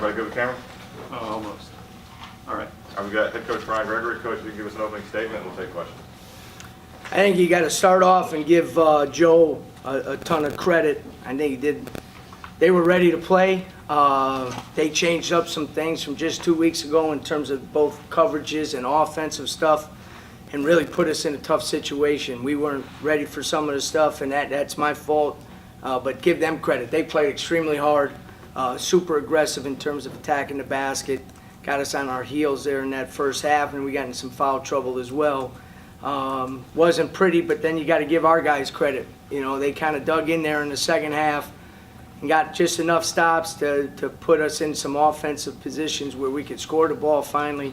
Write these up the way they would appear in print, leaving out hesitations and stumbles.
Everybody good with camera? Almost. All right. We've got head coach Brian Gregory. Coach, you can give us an opening statement and we'll take questions. I think you got to start off and give Joe a ton of credit. I think he did. They were ready to play. They changed up some things from just 2 weeks ago in terms of both coverages and offensive stuff, and really put us in a tough situation. We weren't ready for some of the stuff, and that's my fault. But give them credit. They played extremely hard, super aggressive in terms of attacking the basket. Got us on our heels there in that first half, and we got in some foul trouble as well. Wasn't pretty, but then you got to give our guys credit. You know, they kind of dug in there in the second half and got just enough stops to put us in some offensive positions where we could score the ball finally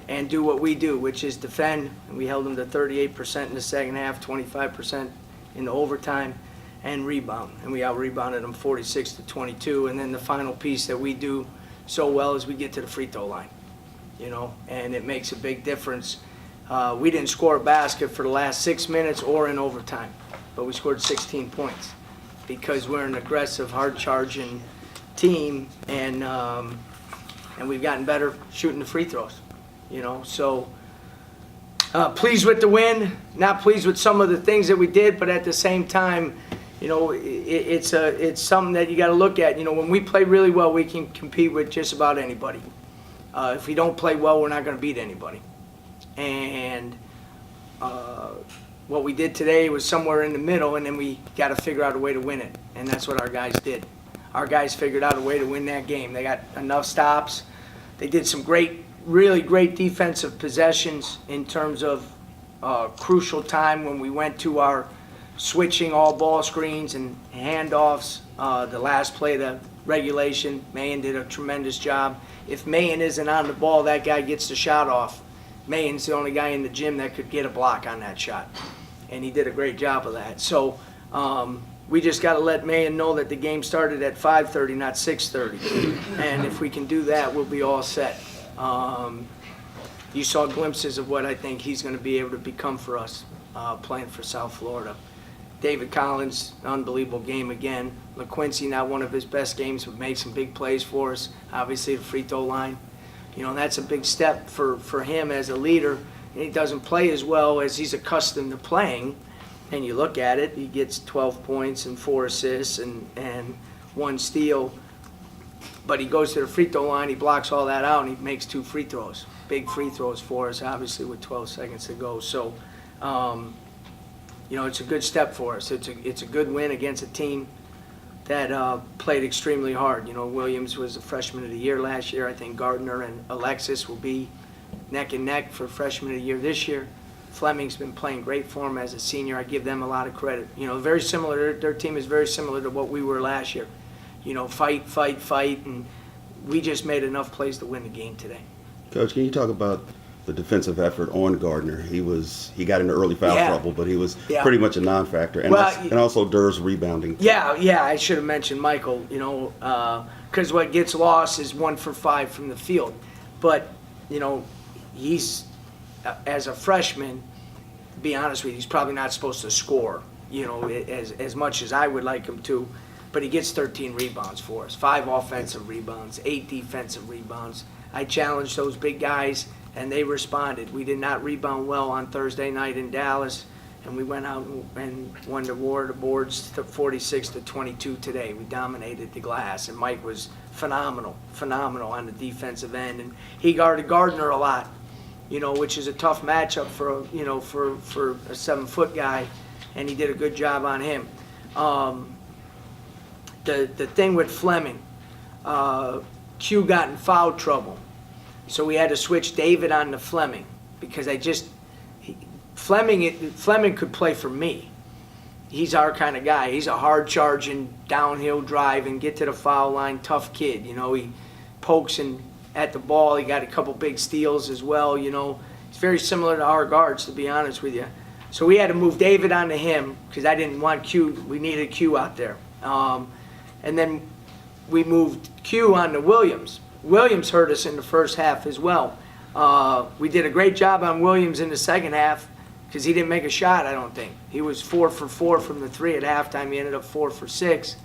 and do what we do, which is defend. And we held them to 38% in the second half, 25% in the overtime, and rebound. And we out-rebounded them 46-22. And then the final piece that we do so well is we get to the free throw line, you know, and it makes a big difference. We didn't score a basket for the last 6 minutes or in overtime, but we scored 16 points because we're an aggressive, hard-charging team, and we've gotten better shooting the free throws, you know. So pleased with the win, not pleased with some of the things that we did, but at the same time, you know, it's something that you got to look at. You know, when we play really well, we can compete with just about anybody. If we don't play well, we're not going to beat anybody. And what we did today was somewhere in the middle, and then we got to figure out a way to win it, and that's what our guys did. Our guys figured out a way to win that game. They got enough stops. They did some really great defensive possessions in terms of crucial time when we went to our switching all ball screens and handoffs. The last play of the regulation, Mayen did a tremendous job. If Mayen isn't on the ball, that guy gets the shot off. Mayen's the only guy in the gym that could get a block on that shot, and he did a great job of that. So we just got to let Mayen know that the game started at 5:30, not 6:30, and if we can do that, we'll be all set. You saw glimpses of what I think he's going to be able to become for us playing for South Florida. David Collins, unbelievable game again. LaQuincy, not one of his best games, but made some big plays for us. Obviously, the free throw line. You know, that's a big step for him as a leader. And he doesn't play as well as he's accustomed to playing. And you look at it, he gets 12 points and 4 assists and 1 steal. But he goes to the free throw line, he blocks all that out, and he makes 2 free throws. Big free throws for us, obviously, with 12 seconds to go. So, you know, it's a good step for us. It's a good win against a team that played extremely hard. You know, Williams was the freshman of the year last year. I think Gardner and Alexis will be neck and neck for freshman of the year this year. Fleming's been playing great for him as a senior. I give them a lot of credit. You know, very similar. Their team is very similar to what we were last year. You know, fight, and we just made enough plays to win the game today. Coach, can you talk about the defensive effort on Gardner? He got into early foul trouble, but he was pretty much a non-factor, and also Durr's rebounding. Yeah, I should have mentioned Michael. You know, because what gets lost is 1 for 5 from the field, but you know, he's as a freshman. To be honest with you, he's probably not supposed to score. You know, as much as I would like him to. But he gets 13 rebounds for us, 5 offensive rebounds, 8 defensive rebounds. I challenged those big guys, and they responded. We did not rebound well on Thursday night in Dallas, and we went out and won the war of the boards to 46-22 today. We dominated the glass, and Mike was phenomenal on the defensive end, and he guarded Gardner a lot, you know, which is a tough matchup for a 7-foot guy, and he did a good job on him. The thing with Fleming, Q got in foul trouble, so we had to switch David on to Fleming because Fleming could play for me. He's our kind of guy. He's a hard-charging, downhill drive and get to the foul line, tough kid. You know, he pokes at the ball. He got a couple big steals as well. You know, it's very similar to our guards, to be honest with you. So we had to move David onto him because I didn't want Q. We needed Q out there. And then we moved Q on to Williams. Williams hurt us in the first half as well. We did a great job on Williams in the second half because he didn't make a shot, I don't think. He was 4 for 4 from the 3 at halftime. He ended up 4 for 6.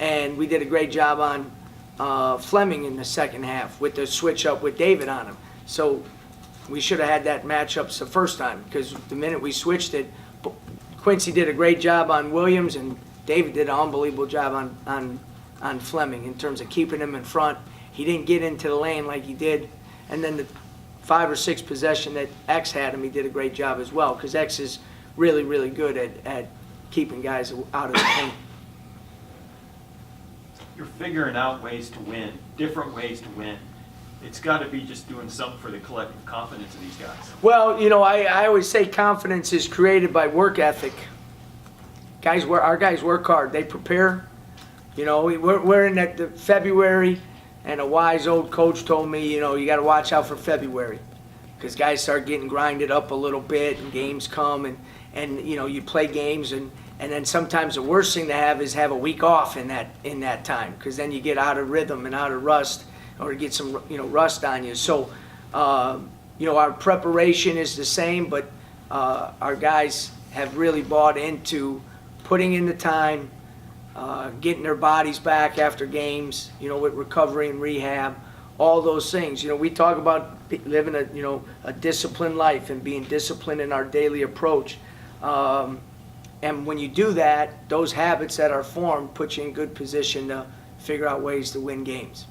And we did a great job on Fleming in the second half with the switch up with David on him. So we should have had that matchups the first time, because the minute we switched it, Quincy did a great job on Williams, and David did an unbelievable job on Fleming in terms of keeping him in front. He didn't get into the lane like he did. And then the 5 or 6 possession that X had him, he did a great job as well, because X is really, really good at keeping guys out of the paint. You're figuring out ways to win, different ways to win. It's got to be just doing something for the collective confidence of these guys. Well, I always say confidence is created by work ethic. Our guys work hard. They prepare. We're in the February, and a wise old coach told me, you got to watch out for February, because guys start getting grinded up a little bit, and games come, and you play games, and then sometimes the worst thing to have is have a week off in that time, because then you get out of rhythm and out of rust, or get some rust on you. So our preparation is the same, but our guys have really bought into putting in the time, getting their bodies back after games, with recovery and rehab, all those things. We talk about living a disciplined life and being disciplined in our daily approach. And when you do that, those habits that are formed put you in good position to figure out ways to win games.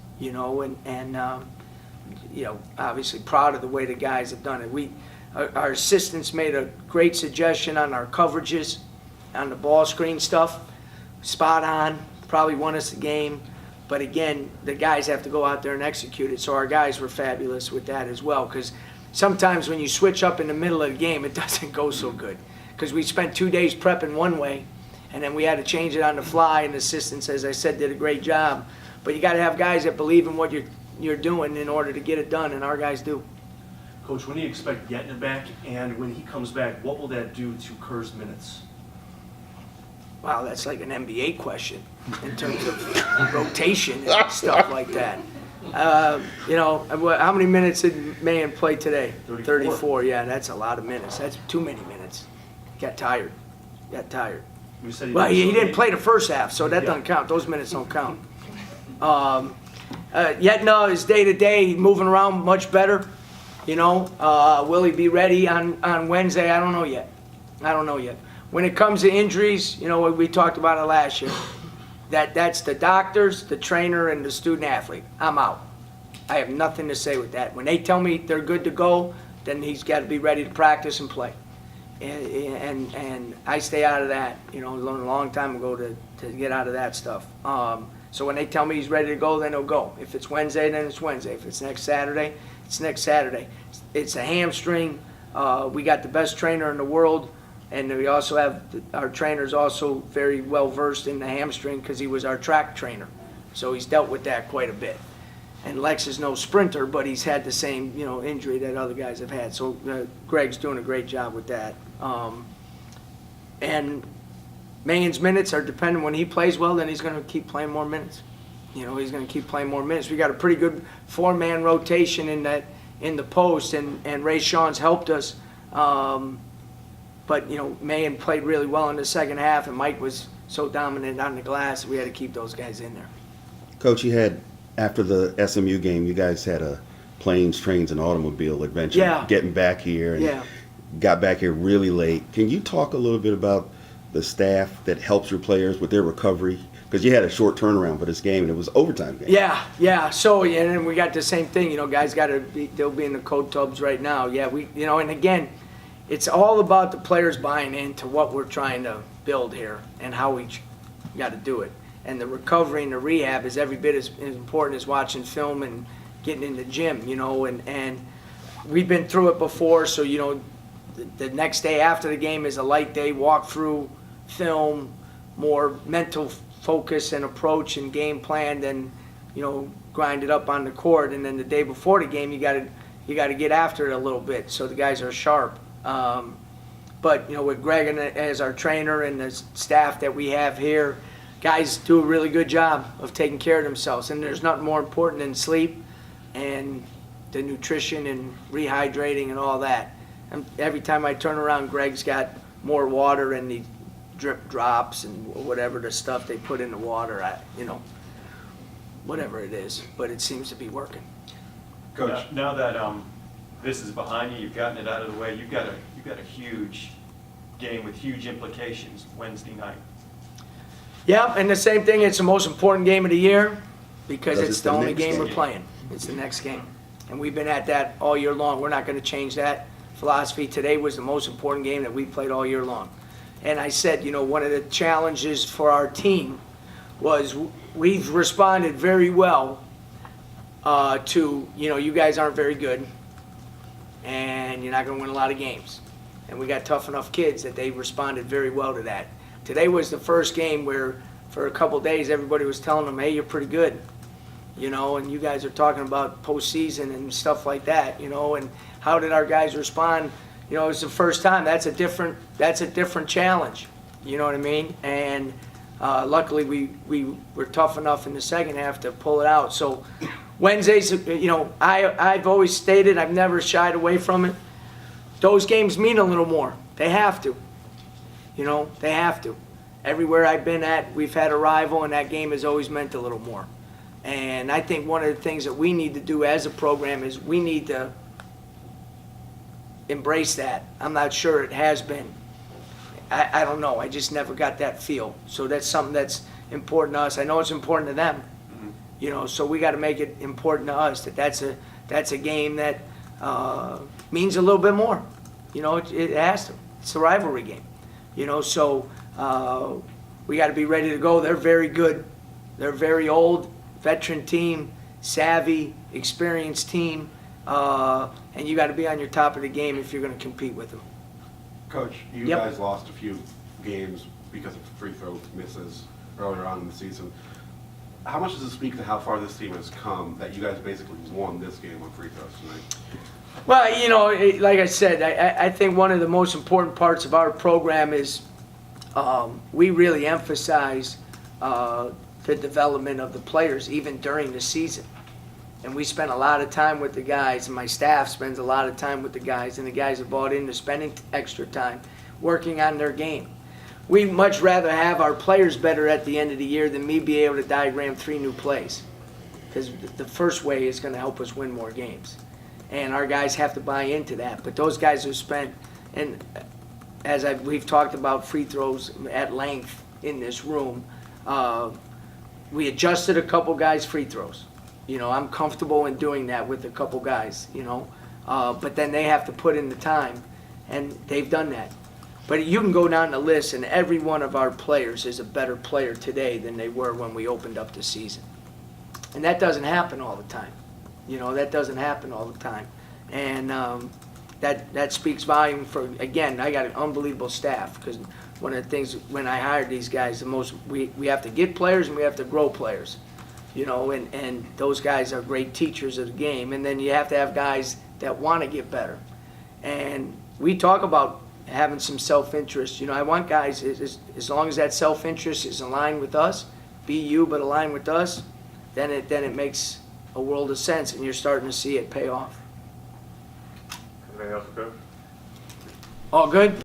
Obviously proud of the way the guys have done it. Our assistants made a great suggestion on our coverages, on the ball screen stuff. Spot on, probably won us the game. But again, the guys have to go out there and execute it. So our guys were fabulous with that as well, because sometimes when you switch up in the middle of the game, it doesn't go so good. Because we spent 2 days prepping one way, and then we had to change it on the fly, and the assistants, as I said, did a great job. But you got to have guys that believe in what you're doing in order to get it done, and our guys do. Coach, when do you expect Yetna back, and when he comes back, what will that do to Kerr's minutes? Wow, that's like an NBA question in terms of rotation and stuff like that. How many minutes did Mahan play today? 34, yeah, that's a lot of minutes. That's too many minutes. Got tired. You said He didn't play the first half, so that doesn't count. Those minutes don't count. Yetna is day-to-day. He's moving around much better. Will he be ready on Wednesday? I don't know yet. When it comes to injuries, we talked about it last year. That's the doctors, the trainer, and the student athlete. I'm out. I have nothing to say with that. When they tell me they're good to go, then he's got to be ready to practice and play. And I stay out of that. Learned a long time ago to get out of that stuff. So when they tell me he's ready to go, then he'll go. If it's Wednesday, then it's Wednesday. If it's next Saturday, it's next Saturday. It's a hamstring. We got the best trainer in the world. And we also have, our trainer's also very well versed in the hamstring, because he was our track trainer. So he's dealt with that quite a bit. And Lex is no sprinter, but he's had the same, injury that other guys have had. So Greg's doing a great job with that. And Mahan's minutes are dependent. When he plays well, then he's going to keep playing more minutes. He's going to keep playing more minutes. We got a pretty good 4-man rotation in the post, and Ray Sean's helped us. But Mahan played really well in the second half, and Mike was so dominant on the glass, we had to keep those guys in there. Coach, you had, after the SMU game, you guys had a planes, trains, and automobile adventure getting back here, and got back here really late. Can you talk a little bit about the staff that helps your players with their recovery? Because you had a short turnaround for this game, and it was overtime game. Yeah. So, and then we got the same thing. Guys they'll be in the coat tubs right now. Yeah, and again, it's all about the players buying into what we're trying to build here and how we got to do it. And the recovery and the rehab is every bit as important as watching film and getting in the gym, and we've been through it before. So, the next day after the game is a light day, walk through film, more mental focus and approach and game plan than, grind it up on the court. And then the day before the game, you got to get after it a little bit so the guys are sharp. But with Greg as our trainer and the staff that we have here, guys do a really good job of taking care of themselves. And there's nothing more important than sleep and the nutrition and rehydrating and all that. And every time I turn around, Greg's got more water and the drip drops and whatever the stuff they put in the water. whatever it is, but it seems to be working. Coach, now that this is behind you, you've gotten it out of the way, you've got a huge game with huge implications Wednesday night. Yeah, and the same thing, it's the most important game of the year because Because it's it's the the only next game we're game. playing. It's the next game. And we've been at that all year long. We're not going to change that philosophy. Today was the most important game that we played all year long. And I said, one of the challenges for our team was we've responded very well to, you guys aren't very good and you're not going to win a lot of games. And we got tough enough kids that they responded very well to that. Today was the first game where for a couple days everybody was telling them, hey, you're pretty good, and you guys are talking about postseason and stuff like that, and how did our guys respond? It's the first time. That's a different challenge, you know what I mean? And luckily we were tough enough in the second half to pull it out. So Wednesdays, I've always stated, I've never shied away from it. Those games mean a little more. They have to. They have to. Everywhere I've been at, we've had a rival, and that game has always meant a little more. And I think one of the things that we need to do as a program is we need to embrace that. I'm not sure it has been. I don't know. I just never got that feel. So that's something that's important to us. I know it's important to them. So we got to make it important to us that's a game that means a little bit more. It has to. It's a rivalry game. So we got to be ready to go. They're very good. They're very old, veteran team, savvy, experienced team, and you got to be on your top of the game if you're going to compete with them. Coach, you Yep. guys lost a few games because of free throw misses earlier on in the season. How much does it speak to how far this team has come that you guys basically won this game on free throws tonight? Well, like I said, I think one of the most important parts of our program is we really emphasize the development of the players even during the season. And we spend a lot of time with the guys, and my staff spends a lot of time with the guys, and the guys are bought into spending extra time working on their game. We'd much rather have our players better at the end of the year than me be able to diagram 3 new plays. Because the first way is going to help us win more games. And our guys have to buy into that. But those guys who spent, and as we've talked about free throws at length in this room, we adjusted a couple guys' free throws. I'm comfortable in doing that with a couple guys, but then they have to put in the time, and they've done that. But you can go down the list, and every one of our players is a better player today than they were when we opened up the season. And that doesn't happen all the time. That doesn't happen all the time. And that speaks volume for, again, I got an unbelievable staff, because one of the things when I hired these guys, we have to get players and we have to grow players. And those guys are great teachers of the game. And then you have to have guys that want to get better. And we talk about having some self-interest. I want guys, as long as that self-interest is aligned with us, be you but aligned with us, then it makes a world of sense, and you're starting to see it pay off. Anything else, Coach? All good?